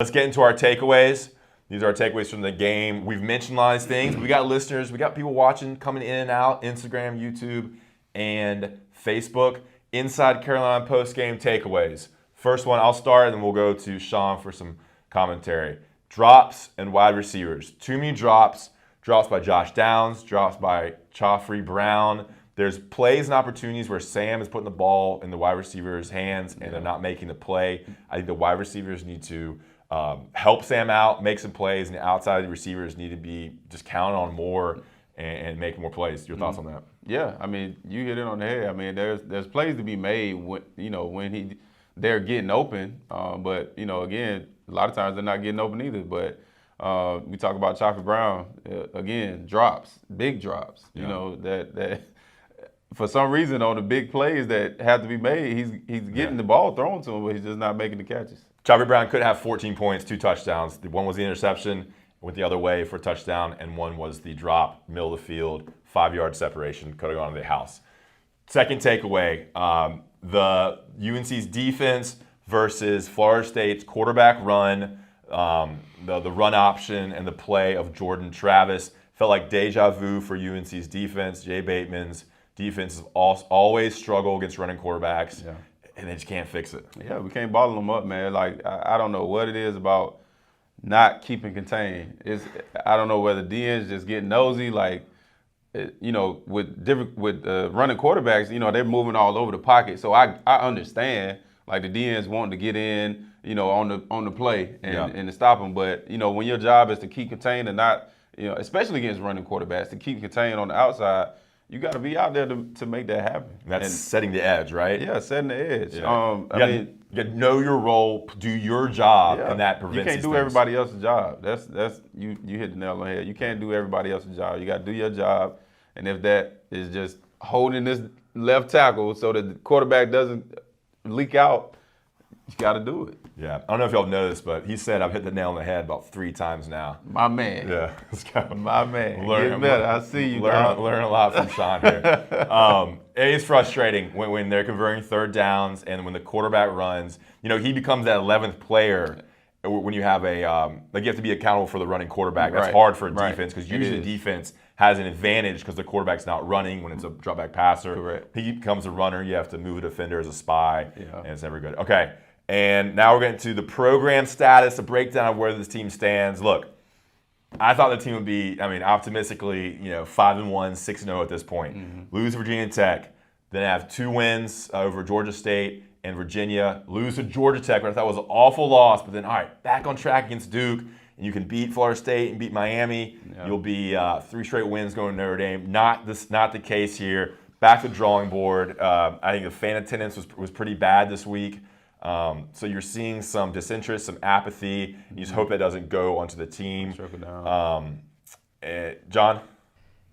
Let's get into our takeaways. These are our takeaways from the game. We've mentioned a lot of these things. We got listeners. We got people watching, coming in and out, Instagram, YouTube, and Facebook. Inside Carolina post-game takeaways. First one, I'll start, and then we'll go to Shaun for some commentary. Drops and wide receivers. Too many drops. Drops by Josh Downs. Drops by Chaffrey Brown. There's plays and opportunities where Sam is putting the ball in the wide receiver's hands, and they're not making the play. I think the wide receivers need to help Sam out, make some plays, and the outside receivers need to be just counted on more and make more plays. Your thoughts on that? Yeah, I mean, you hit it on the head. I mean, there's plays to be made when they're getting open, but again, a lot of times they're not getting open either. But we talk about Chaffrey Brown again, drops, big drops. Yeah. That for some reason on the big plays that have to be made, he's getting the ball thrown to him, but he's just not making the catches. Chaffrey Brown could have 14 points, 2 touchdowns. The one was the interception, went the other way for a touchdown, and one was the drop, middle of the field, 5-yard separation, could have gone to the house. Second takeaway, the UNC's defense versus Florida State's quarterback run, the run option and the play of Jordan Travis felt like deja vu for UNC's defense. Jay Bateman's defense has always struggled against running quarterbacks. Yeah. And they just can't fix it. Yeah, we can't bottle them up, man. Like, I don't know what it is about not keeping contained. I don't know whether DNs just get nosy, like, with running quarterbacks, they're moving all over the pocket. So I understand, like, the DNs wanting to get in, on the play and to stop them. But, when your job is to keep contained and not, especially against running quarterbacks, to keep contained on the outside, you got to be out there to make that happen. That's setting the edge, right? Yeah, setting the edge. Yeah. You got to know your role, do your job, and that prevents. You can't do everybody else's job. That's you hit the nail on the head. You can't do everybody else's job. You got to do your job, and if that is just holding this left tackle so that the quarterback doesn't leak out, you got to do it. Yeah, I don't know if y'all noticed, but he said I've hit the nail on the head about 3 times now. My man. Yeah, my man. Learn better. I see you. Learn a lot from Shaun here. It is frustrating when they're converting third downs and when the quarterback runs. He becomes that 11th player when you have you have to be accountable for the running quarterback. That's hard for a defense because usually the defense has an advantage because the quarterback's not running when it's a drop back passer. Correct. He becomes a runner. You have to move a defender as a spy, and it's never good. Okay. And now we're getting to the program status, a breakdown of where this team stands. Look, I thought the team would be, optimistically, 5-1, 6-0 at this point. Mm-hmm. Lose Virginia Tech, then have 2 wins over Georgia State and Virginia. Lose to Georgia Tech, which I thought was an awful loss, but then, all right, back on track against Duke, and you can beat Florida State and beat Miami. Yeah. You'll be 3 straight wins going to Notre Dame. Not the case here. Back to the drawing board. I think the fan attendance was pretty bad this week. So you're seeing some disinterest, some apathy. You just hope that doesn't go onto the team. John?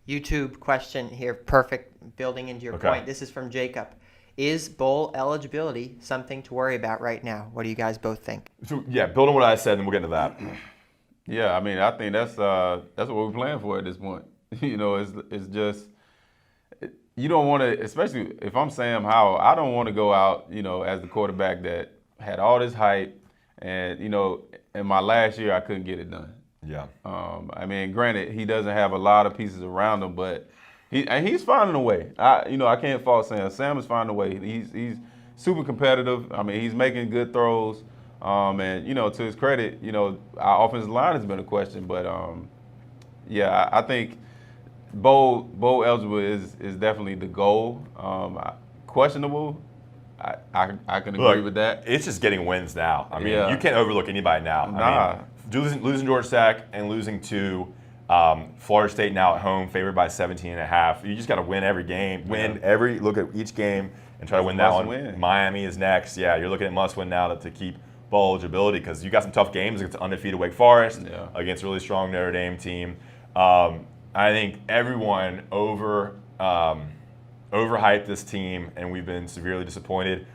YouTube question here, perfect, building into your point. This is from Jacob. Is bowl eligibility something to worry about right now? What do you guys both think? So, build on what I said, and we'll get into that. Yeah, I think that's what we're playing for at this point. It's just you don't want to, especially if I'm Sam Howell, I don't want to go out, as the quarterback that had all this hype, and in my last year I couldn't get it done. Yeah. Granted, he doesn't have a lot of pieces around him, but he's finding a way. I can't fault Sam. Sam is finding a way. He's super competitive. He's making good throws. And to his credit, our offensive line has been a question, but I think bowl eligible is definitely the goal. Questionable, I can agree with that. It's just getting wins now. You can't overlook anybody now. Losing Georgia Tech and losing to Florida State now at home, favored by 17.5. You just got to win every game. Look at each game and try to win that one. Win. Miami is next. Yeah, you're looking at must win now to keep bowl eligibility because you got some tough games against undefeated Wake Forest, against a really strong Notre Dame team. I think everyone overhyped this team, and we've been severely disappointed.